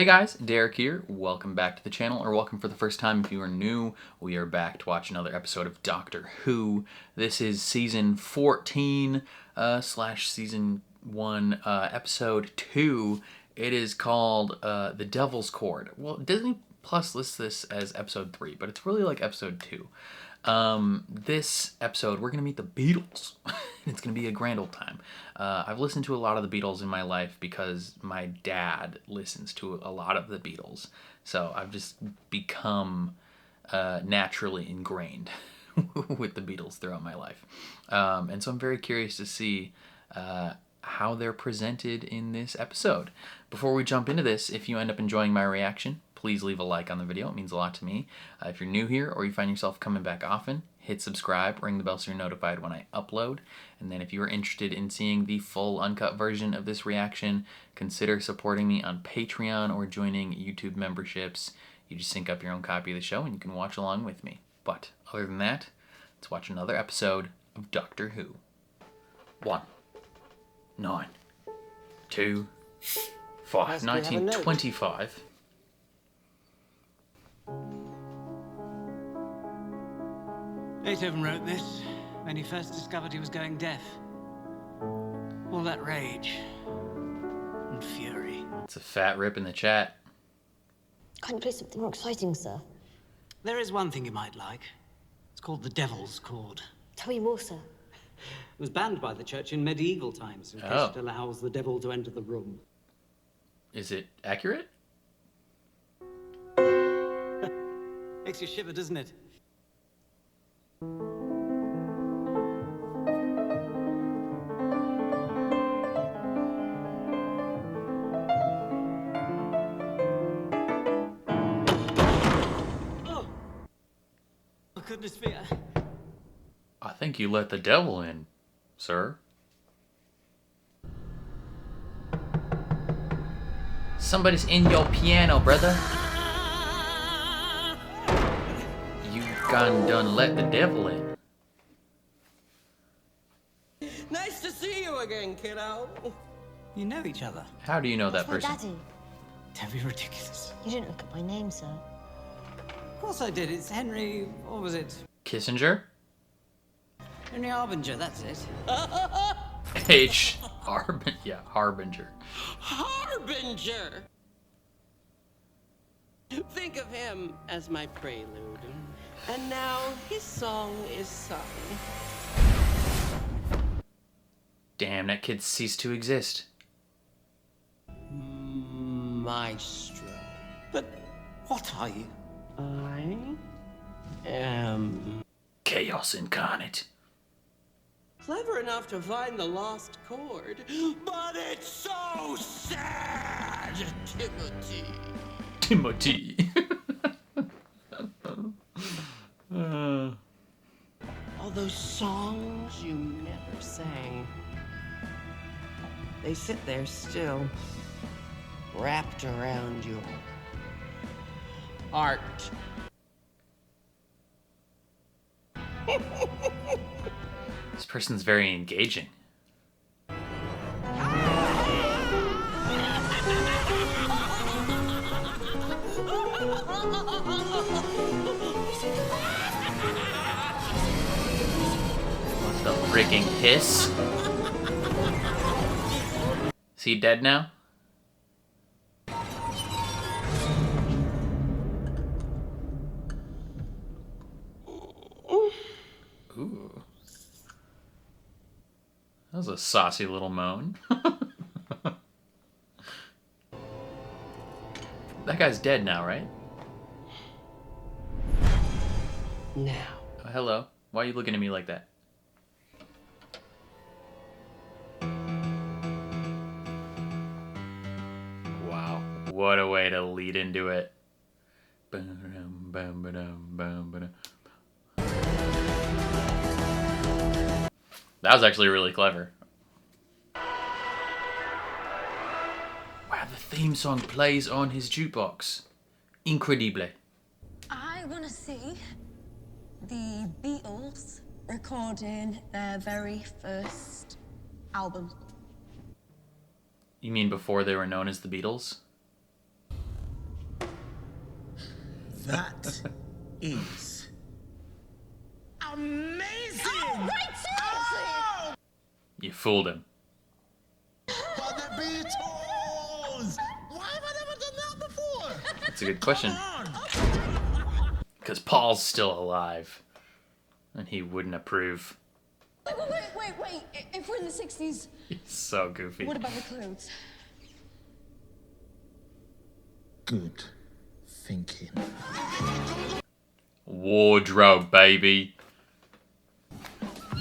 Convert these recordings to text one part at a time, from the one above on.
Hey guys, Derek here. Welcome back to the channel, or welcome for the first time if you are new. We are back to watch another episode of Doctor Who. This is season 14 slash season 1, episode 2. It is called The Devil's Chord. Well, Disney Plus lists this as episode 3, but it's really like episode 2. This episode, we're going to meet the Beatles. It's going to be a grand old time. I've listened to a lot of the Beatles in my life because my dad listens to a lot of the Beatles. So I've just become naturally ingrained with the Beatles throughout my life. And so I'm very curious to see how they're presented in this episode. Before we jump into this, if you end up enjoying my reaction, please leave a like on the video. It means a lot to me. If you're new here or you find yourself coming back often, hit subscribe, ring the bell so you're notified when I upload. And then if you are interested in seeing the full uncut version of this reaction, consider supporting me on Patreon or joining YouTube memberships. You just sync up your own copy of the show and you can watch along with me. But other than that, let's watch another episode of Doctor Who. 1, 9, 2, 5, 1925. Beethoven wrote this when he first discovered he was going deaf. All that rage and fury. It's a fat rip in the chat. Can't you play something more exciting, sir? There is one thing you might like. It's called the Devil's Chord. Tell me more, sir. It was banned by the church in medieval times in case it allows the devil to enter the room. Is it accurate? Makes you shiver, doesn't it? Oh, goodness me. I think you let the devil in, sir. Somebody's in your piano, brother. You done let the devil in. Nice to see you again, kiddo. You know each other. How do you know that That's my person? daddy. Don't be ridiculous. You didn't look at my name, sir. Of course I did. It's Henry, what was it? Kissinger? Henry Harbinger, that's it. H. Harbinger. Harbinger! Think of him as my prelude. And now his song is sung. Damn, that kid ceased to exist. Maestro. But what are you? I am Chaos incarnate. clever enough to find the lost chord, but it's so sad, Timothy. Timothy. All those songs you never sang. They sit there still, wrapped around your heart. This person's very engaging. What the freaking hiss? Is he dead now? Ooh. That was a saucy little moan. That guy's dead now, right? Now. Oh, hello. Why are you looking at me like that? Wow. What a way to lead into it. That was actually really clever. Wow, the theme song plays on his jukebox. Incredible. I want to see the Beatles recording their very first album. You mean before they were known as the Beatles? That is amazing! Oh, right, seriously! You fooled him. But the Beatles! Why have I never done that before? That's a good question. Come on! Because Paul's still alive. And he wouldn't approve. Wait. If we're in the 60s, He's so goofy. what about the clothes? Good thinking. Wardrobe, baby.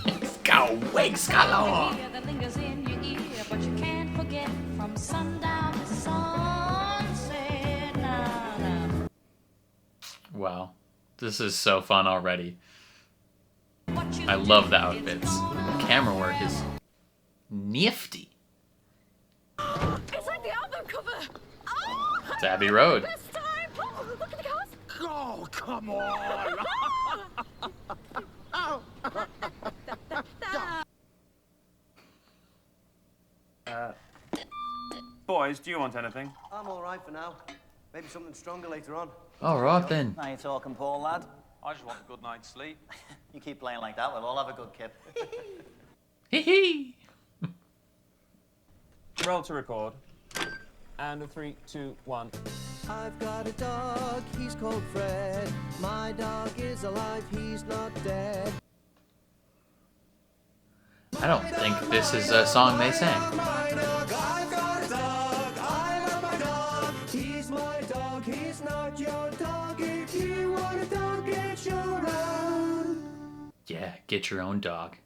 Let's go, wigs galore. That lingers in your ear, but you can't forget from sundown to sunset. Nah. Wow. This is so fun already. What you I love the do, outfits. it's gonna The camera work is nifty. It's like the album cover. Oh, It's Abbey Road. this time. Oh, look at the cars. Oh, come on! Boys, do you want anything? I'm all right for now. Maybe something stronger later on. Alright then. Now you talking, Paul, lad? I just want a good night's sleep. You keep playing like that, we'll all have a good kip. Hee hee. Roll to record. And a 3, 2, 1. I've got a dog, he's called Fred. My dog is alive, he's not dead. I don't think this is a song they sang. My dog, I've got a dog, I love my dog. He's my dog, he's not your dog. If you want a dog, get your own. Yeah, Get Your Own Dog.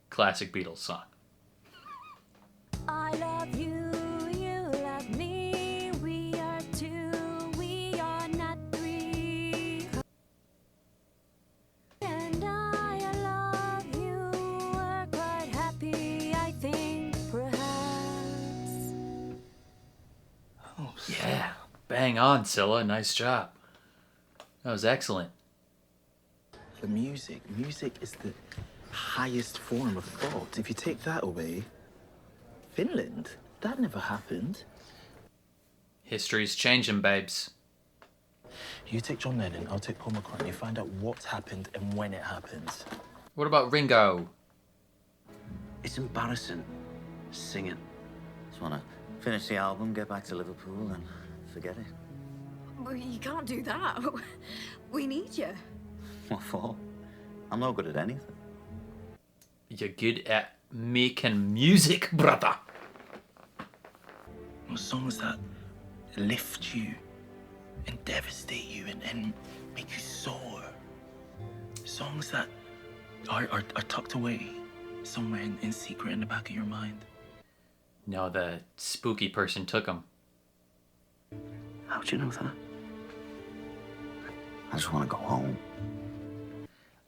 Classic Beatles song. I love you, you love me. We are two, we are not three. And I love you, we're quite happy, I think, perhaps. Yeah, bang on, Scylla. Nice job. That was excellent. The music is the highest form of thought. If you take that away, Finland, that never happened. History's changing, babes. You take John Lennon, I'll take Paul McCartney, find out what happened and when it happened. What about Ringo? It's embarrassing, singing. Just want to finish the album, get back to Liverpool and forget it. Well, you can't do that. We need you. What for? I'm no good at anything. You're good at making music, brother. Songs that lift you and devastate you and make you soar. Songs that are tucked away somewhere in secret in the back of your mind. No, the spooky person took him. How'd you know that? I just want to go home.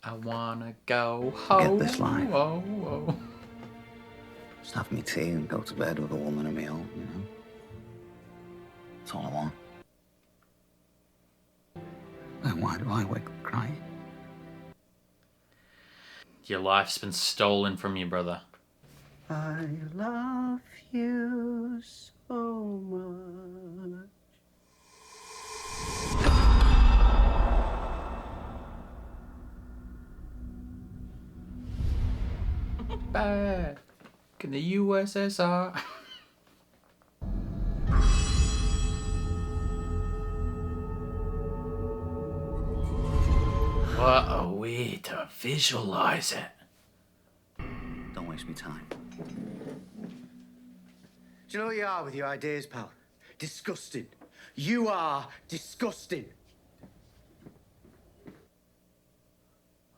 I wanna go home. Get this line. Whoa, whoa. Just have me tea and go to bed with a woman of my own, you know? That's all I want. And why do I wake up crying? Your life's been stolen from you, brother. I love you so much. Back in the USSR. What a way to visualize it. Don't waste me time. Do you know what you are with your ideas, pal? Disgusting. You are disgusting.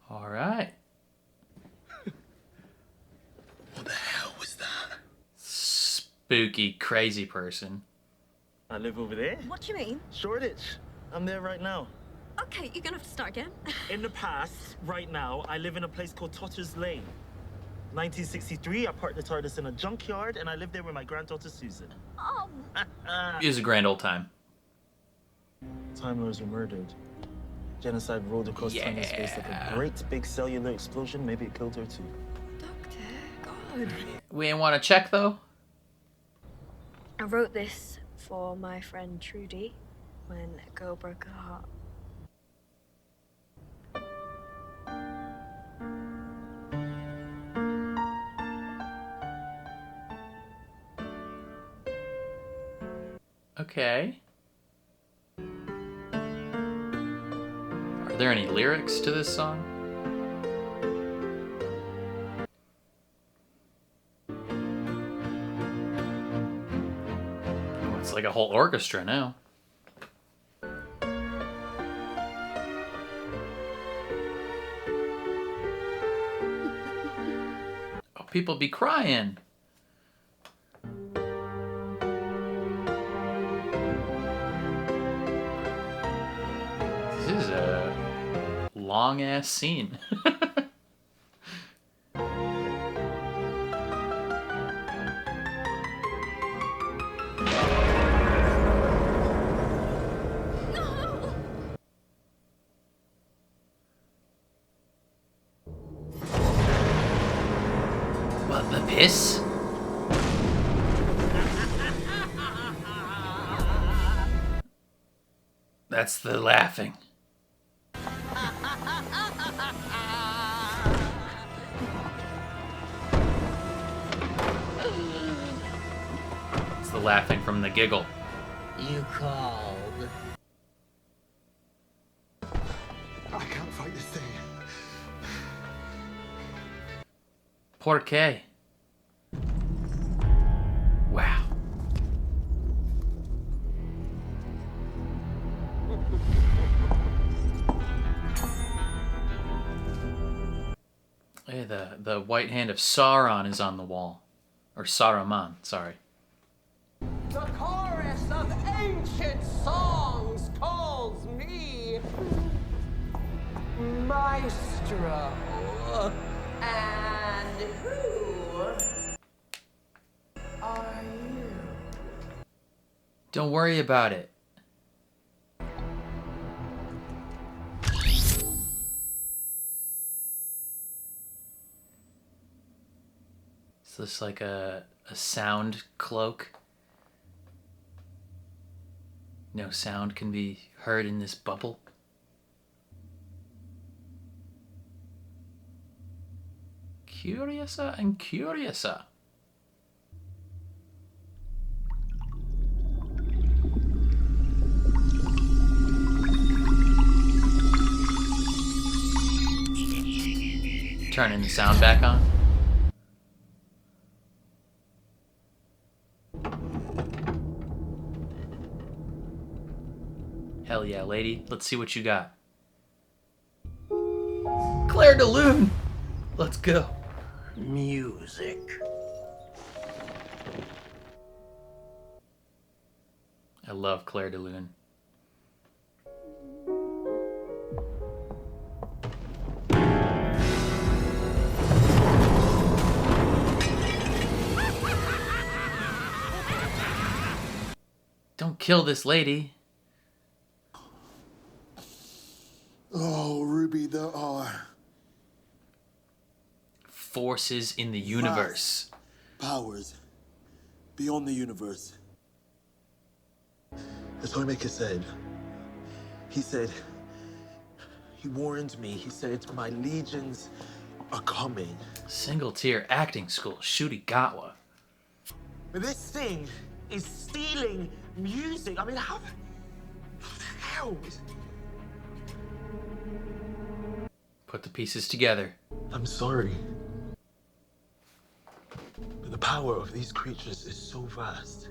All right. What the hell was that? Spooky, crazy person. I live over there. What do you mean? Shoreditch. I'm there right now. Okay, you're gonna have to start again. In the past, right now, I live in a place called Totters Lane. 1963, I parked the TARDIS in a junkyard, and I lived there with my granddaughter Susan. Oh, It was a grand old time. Time Lords were murdered. Genocide rolled across time and space like a great big cellular explosion. Maybe it killed her too. Doctor, God. We ain't want to check though. I wrote this for my friend Trudy when a girl broke her heart. Okay. Are there any lyrics to this song? Oh, it's like a whole orchestra now. Oh, people be crying. This is a long ass scene. What, the piss? That's the laughing. It's the laughing from the giggle. You called. I can't fight this thing. Por qué? Wow. Hey, the white hand of Sauron is on the wall. Or Saruman, sorry. The chorus of ancient songs calls me Maestro. And who are you? Don't worry about it. Is this like a sound cloak? No sound can be heard in this bubble? Curiouser and curiouser. Turning the sound back on. Hell yeah, lady. Let's see what you got. Claire de Lune! Let's go. Music. I love Claire de Lune. Don't kill this lady. Oh, Ruby, there are forces in the universe. Powers beyond the universe. The Toymaker said, he warned me, he said, my legions are coming. Single tier acting school, Shurigawa. But this thing is stealing music. I mean, how the hell? Put the pieces together. I'm sorry. But the power of these creatures is so vast.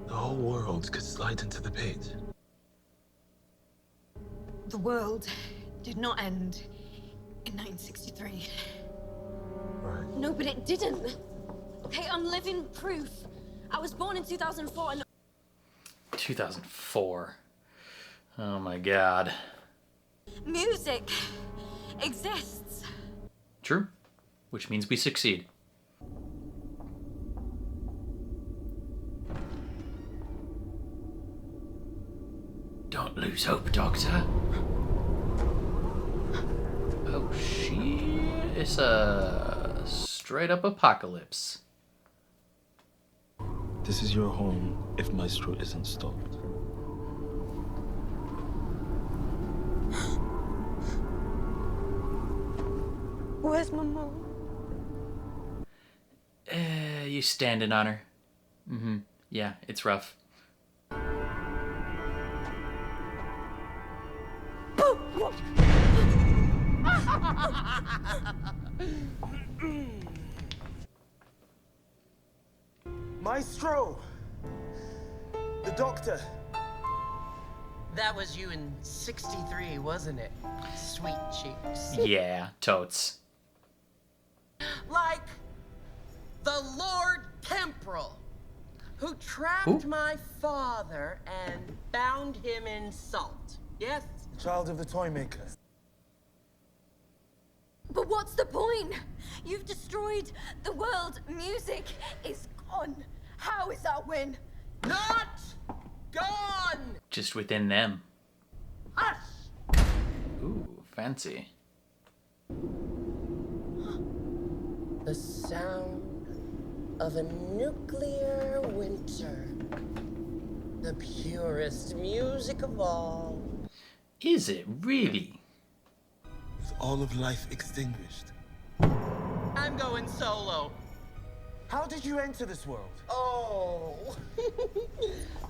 The whole world could slide into the pit. The world did not end in 1963. Right. No, but it didn't. Okay, I'm living proof. I was born in 2004 and... 2004. Oh my god. Music exists. True. Which means we succeed. Don't lose hope, Doctor. Oh shit. It's a straight up apocalypse. This is your home if Maestro isn't stopped. Where's my mom? You standing on her. Yeah, it's rough. Maestro! The doctor. That was you in '63, wasn't it? Sweet cheeks. Yeah, totes. Like the Lord Temporal, who trapped my father and bound him in salt. Yes? Child of the toy maker. But what's the point? You've destroyed the world. Music is gone. How is that win? Not gone! Just within them. Hush! Ooh, fancy. The sound of a nuclear winter. The purest music of all. Is it really? With all of life extinguished. I'm going solo. How did you enter this world? Oh,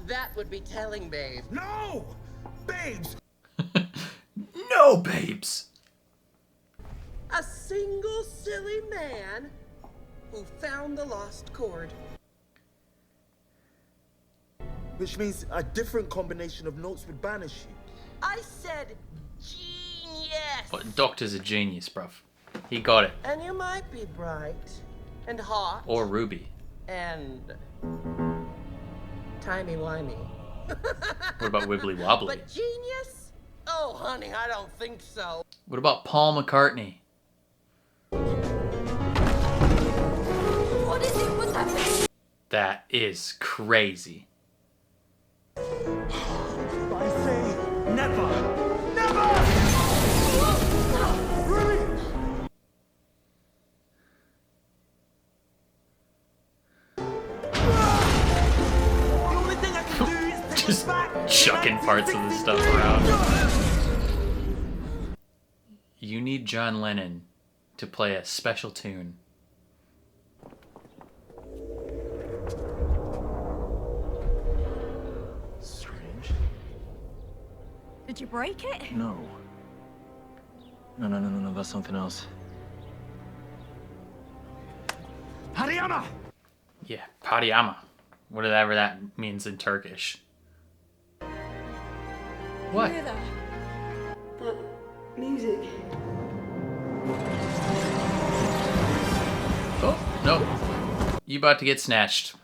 that would be telling, babe. No! Babes! No, babes! A single silly man who found the lost chord. Which means a different combination of notes would banish you. I said genius. But Doctor's a genius, bruv. He got it. And you might be bright and hot Or Ruby. and timey-wimey. What about Wibbly Wobbly? But genius? Oh, honey, I don't think so. What about Paul McCartney? What is it? What's happening? That is crazy. I say never! Never! Ruby! The only thing I can do is take Just us back to chucking parts of the stuff around. You need John Lennon to play a special tune. Strange. Did you break it? No. No, that's something else. Hariyama! Yeah, Padiyama. Whatever that means in Turkish. What? Hear that? Music. Oh, no. You about to get snatched.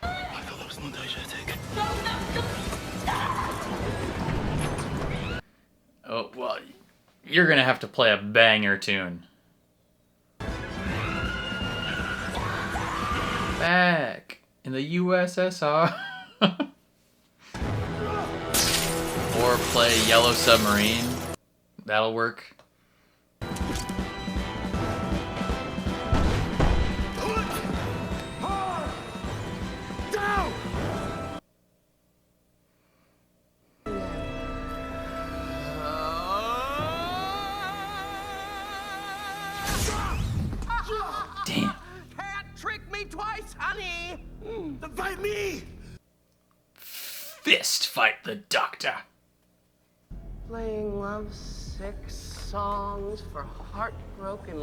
I thought that was not diegetic. Oh, well, you're gonna have to play a banger tune. Back in the USSR. Or play Yellow Submarine. That'll work. Down! Damn. Can't trick me twice, honey. Fight me! Fist fight the Doctor. Playing lovesick songs for heartbroken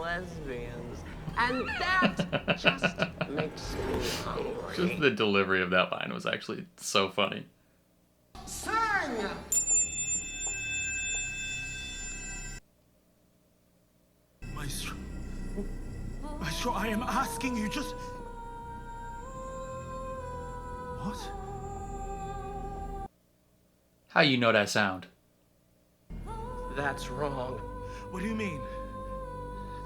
lesbians. And that just makes me hungry. Just the delivery of that line was actually so funny. Sing! Maestro. Maestro, I am asking you just... What? How you know that sound? That's wrong. What do you mean?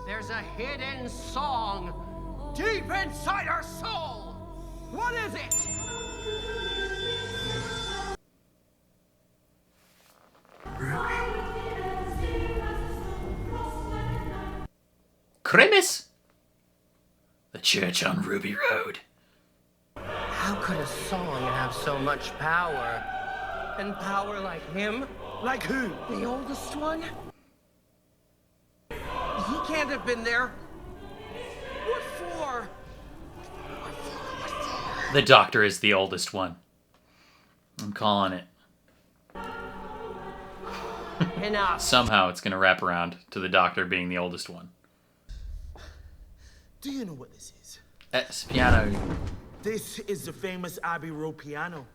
There's a hidden song deep inside our soul. What is it? Cremis? The church on Ruby Road. How could a song have so much power? And power like him? Like who? The oldest one? He can't have been there. What for? The Doctor is the oldest one. I'm calling it. enough. Somehow it's gonna wrap around to the Doctor being the oldest one. Do you know what this is? It's piano. This is the famous Abbey Road piano.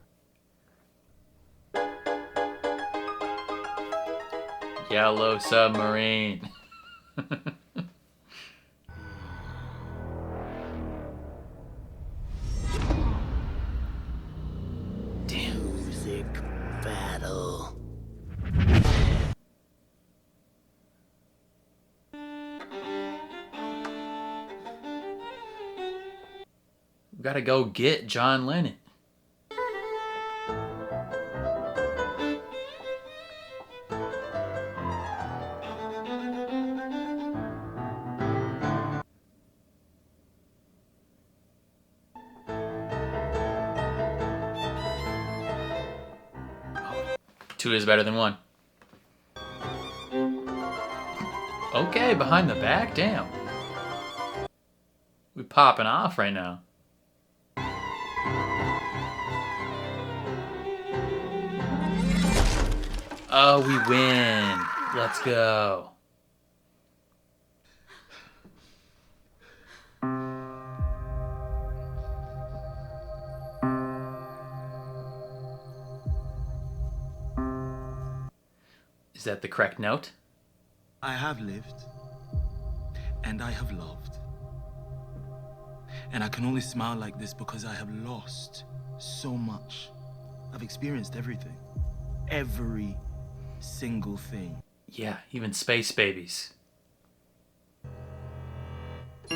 Yellow Submarine. Music battle. We gotta go get John Lennon. Two is better than one. Okay, behind the back? Damn. We popping off right now. Oh, we win. Let's go. Is that the correct note? I have lived, and I have loved. And I can only smile like this because I have lost so much. I've experienced everything. Every single thing. Yeah, even space babies. I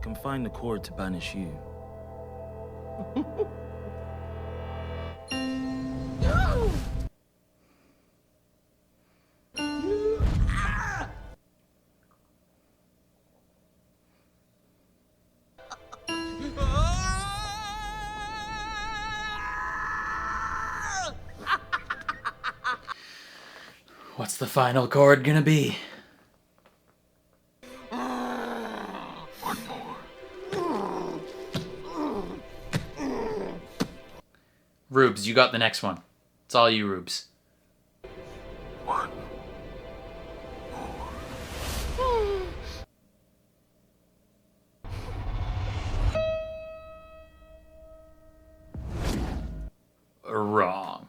can find the chord to banish you. What's the final chord gonna be? One more. Rubes, you got the next one. It's all you, Rubes. One. Wrong.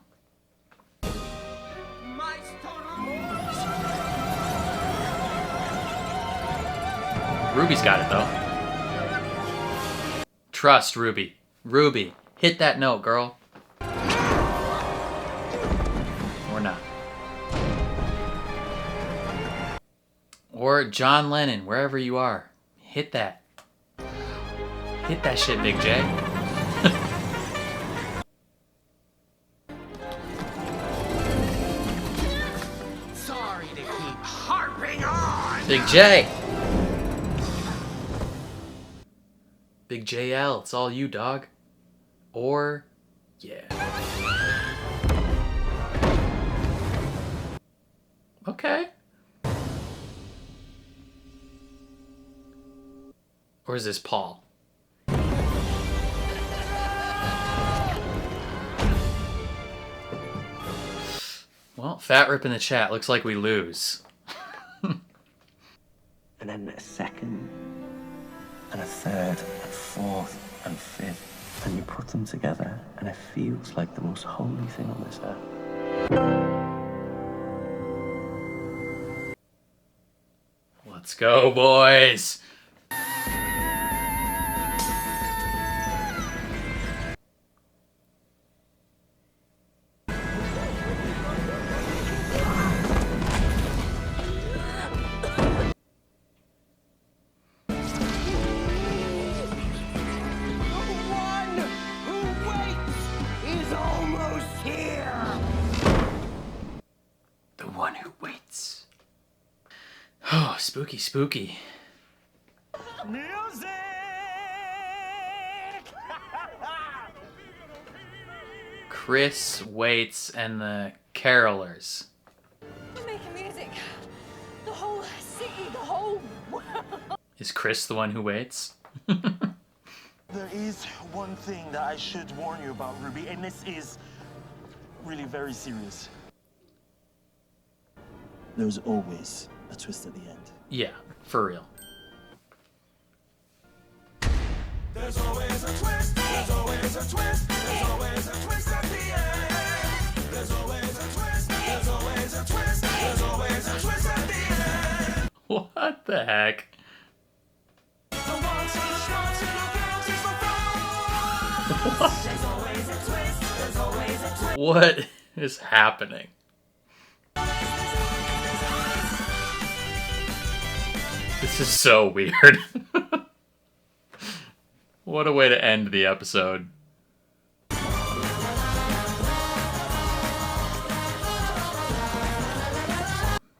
Ruby's got it though. Trust Ruby. Ruby, hit that note, girl. Or not. Or John Lennon, wherever you are. Hit that. Hit that shit, Big J. Sorry to keep harping on. Big J. Big JL, it's all you, dog. Or, yeah. Okay. Or is this Paul? Well, fat rip in the chat. Looks like we lose. And then a second, and a third, and fourth, and fifth. And you put them together, and it feels like the most holy thing on this earth. Let's go, boys. Oh, spooky, spooky. Music! Chris Waits and the Carolers. We're making music. The whole city, the whole world. Is Chris the one who waits? There is one thing that I should warn you about, Ruby, and this is really very serious. There's always a twist at the end. Yeah, for real. There's always a twist, there's always a twist, there's always a twist at the end. There's always a twist, there's always a twist, there's always a twist at the end. What the heck? The one to the strong, to the girls is the wrong. There's always a twist, there's always a twist. What is happening? This is so weird. What a way to end the episode.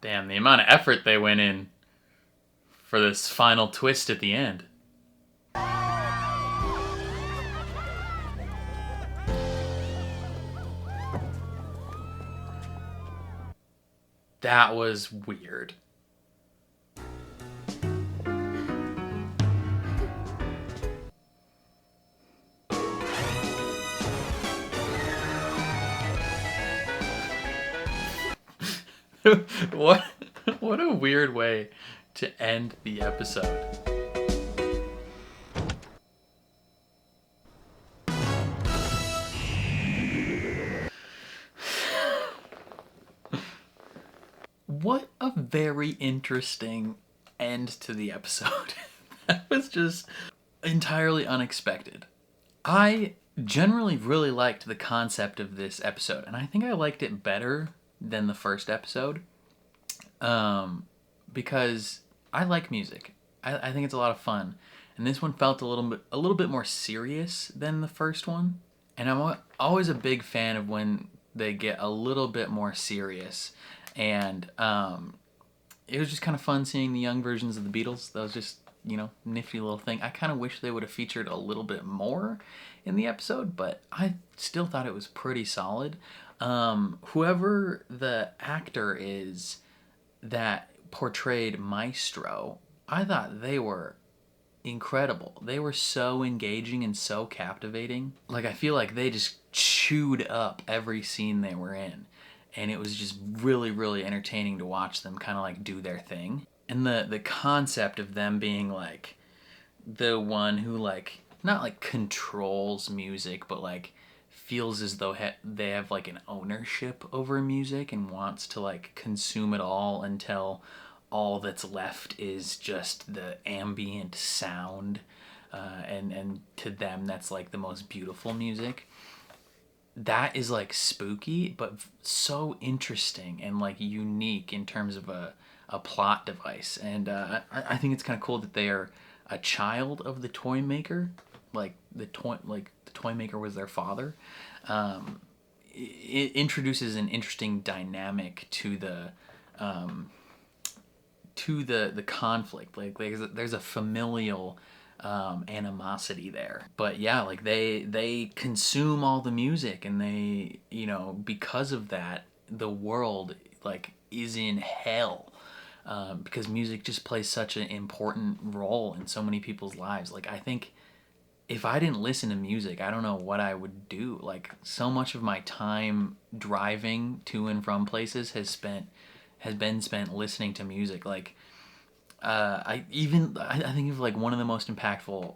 Damn, the amount of effort they went in for this final twist at the end. That was weird. What a weird way to end the episode. What a very interesting end to the episode. That was just entirely unexpected. I generally really liked the concept of this episode, and I think I liked it better than the first episode, because I like music. I think it's a lot of fun, and this one felt a little bit more serious than the first one. And I'm always a big fan of when they get a little bit more serious. And it was just kind of fun seeing the young versions of the Beatles. That was just, you know, nifty little thing. I kind of wish they would have featured a little bit more in the episode, but I still thought it was pretty solid. Whoever the actor is that portrayed Maestro, I thought they were incredible. They were so engaging and so captivating. Like, I feel like they just chewed up every scene they were in. And it was just really, really entertaining to watch them kind of like do their thing. And the concept of them being like the one who like, not like controls music, but like feels as though they have like an ownership over music and wants to like consume it all until all that's left is just the ambient sound. And to them, that's like the most beautiful music. That is like spooky, but so interesting and like unique in terms of a plot device. And I think it's kind of cool that they are a child of the toy maker. Like the toy maker was their father. It introduces an interesting dynamic to the conflict. Like there's a familial animosity there. But yeah, like they consume all the music, and they, you know, because of that, the world like is in hell, because music just plays such an important role in so many people's lives. Like, I think if I didn't listen to music, I don't know what I would do. Like, so much of my time driving to and from places has been spent listening to music. Like, I think of like one of the most impactful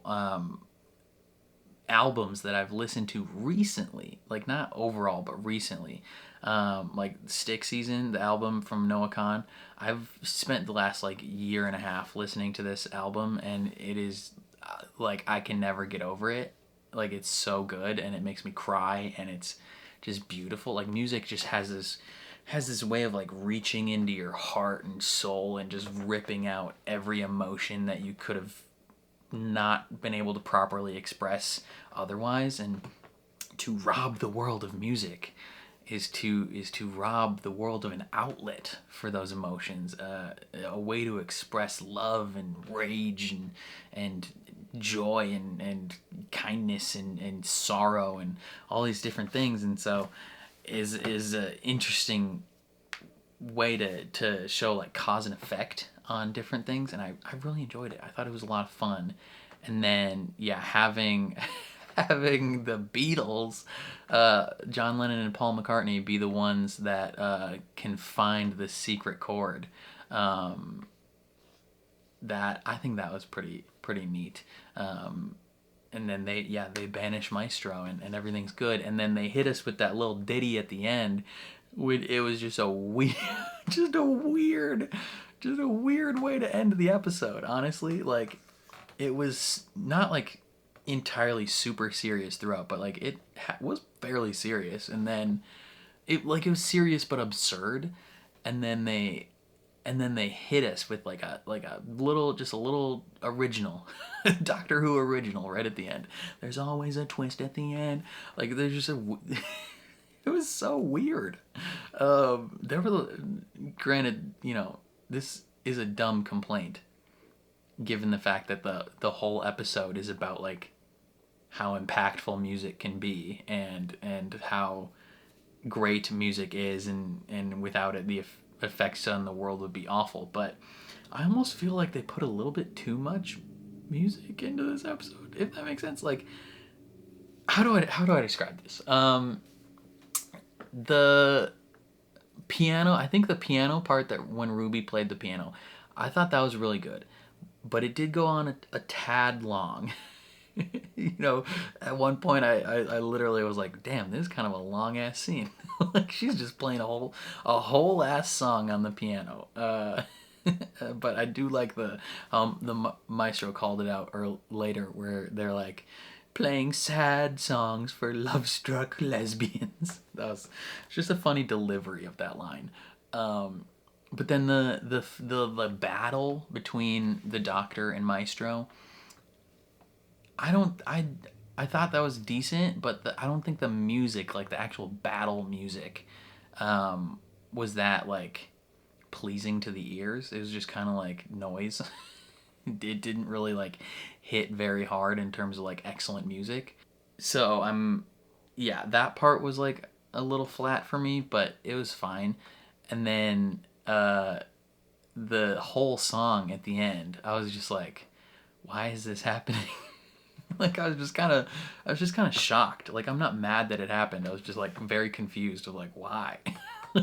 albums that I've listened to recently, like not overall, but recently, like Stick Season, the album from Noah Kahan. I've spent the last like year and a half listening to this album, and it is like I can never get over it. Like, it's so good, and it makes me cry, and it's just beautiful. Like, music just has this way of like reaching into your heart and soul and just ripping out every emotion that you could have not been able to properly express otherwise. And to rob the world of music is to rob the world of an outlet for those emotions, a way to express love and rage and joy and kindness and sorrow and all these different things. And so is an interesting way to show like cause and effect on different things, and I really enjoyed it. I thought it was a lot of fun, And then, yeah, having having the Beatles, John Lennon and Paul McCartney, be the ones that can find the secret chord. That I think that was pretty neat. And then they banish Maestro, and everything's good. And then they hit us with that little ditty at the end. It was just a weird, just a weird way to end the episode. Honestly, like, it was not like entirely super serious throughout, but like it was fairly serious. And then it was serious but absurd. And then they hit us with like a little original Doctor Who original right at the end. There's always a twist at the end. Like, there's just it was so weird. Granted, this is a dumb complaint, given the fact that the whole episode is about like how impactful music can be, and how great music is, and without it the effects on the world would be awful. But I almost feel like they put a little bit too much music into this episode, if that makes sense. Like, how do I describe this? The piano, I think the piano part, that when Ruby played the piano, I thought that was really good, but it did go on a tad long. At one point I literally was like, damn, this is kind of a long ass scene. Like, she's just playing a whole ass song on the piano. But I do like the maestro called it out later, where they're like playing sad songs for love-struck lesbians. It's just a funny delivery of that line. But then the battle between the Doctor and Maestro, I thought that was decent, but I don't think the music, like the actual battle music, was that like pleasing to the ears. It was just kind of like noise. It didn't really like hit very hard in terms of like excellent music. So that part was like a little flat for me, but it was fine. And then the whole song at the end, I was just like, why is this happening? Like, I was just kind of shocked. Like, I'm not mad that it happened. I was just like very confused of like, why?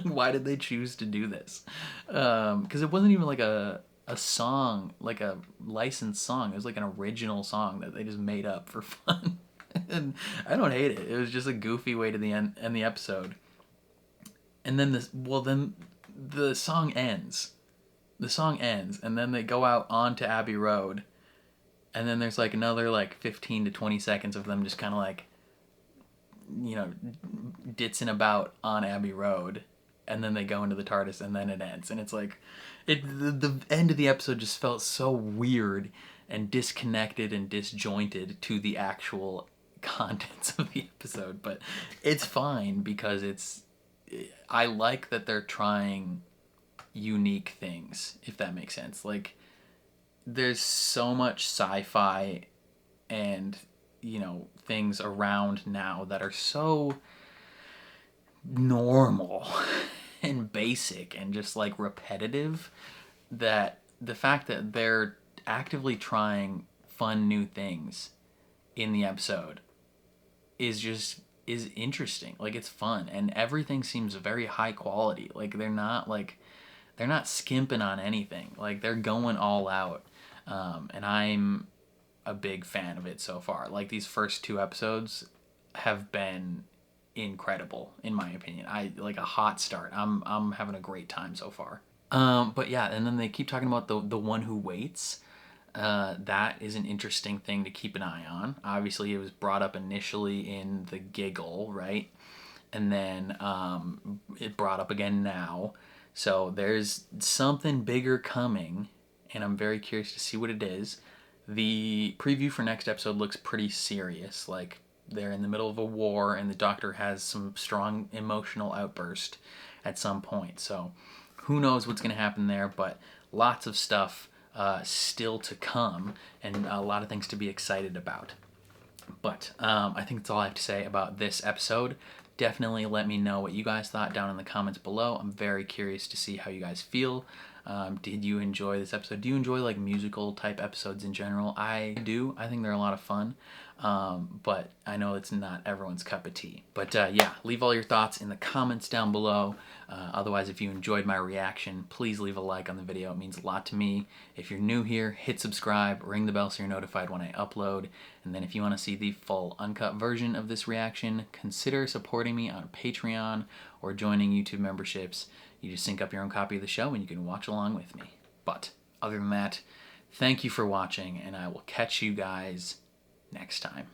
Why did they choose to do this? Because it wasn't even like a song, like a licensed song. It was like an original song that they just made up for fun. And I don't hate it. It was just a goofy way to end the episode. And then the song ends. The song ends, and then they go out onto Abbey Road. And then there's like another like 15 to 20 seconds of them just kind of like, ditzing about on Abbey Road. And then they go into the TARDIS, and then it ends. And it's like, the end of the episode just felt so weird and disconnected and disjointed to the actual contents of the episode. But it's fine, because I like that they're trying unique things, if that makes sense. Like, there's so much sci-fi and, things around now that are so normal and basic and just like repetitive, that the fact that they're actively trying fun new things in the episode is interesting. Like, it's fun, and everything seems very high quality. Like, they're not skimping on anything. Like, they're going all out. And I'm a big fan of it so far. Like, these first 2 episodes have been incredible, in my opinion. I like a hot start. I'm having a great time so far. But yeah, and then they keep talking about the one who waits. That is an interesting thing to keep an eye on. Obviously, it was brought up initially in the giggle, right? And then it brought up again now. So there's something bigger coming, and I'm very curious to see what it is. The preview for next episode looks pretty serious. Like, they're in the middle of a war, and the Doctor has some strong emotional outburst at some point. So who knows what's going to happen there, but lots of stuff still to come, and a lot of things to be excited about. But I think that's all I have to say about this episode. Definitely let me know what you guys thought down in the comments below. I'm very curious to see how you guys feel Did you enjoy this episode? Do you enjoy like musical type episodes in general? I do. I think they're a lot of fun. But I know it's not everyone's cup of tea. But yeah, leave all your thoughts in the comments down below. Otherwise, if you enjoyed my reaction, please leave a like on the video. It means a lot to me. If you're new here, hit subscribe, ring the bell so you're notified when I upload. And then if you want to see the full uncut version of this reaction, consider supporting me on Patreon or joining YouTube memberships. You just sync up your own copy of the show and you can watch along with me. But other than that, thank you for watching, and I will catch you guys next time.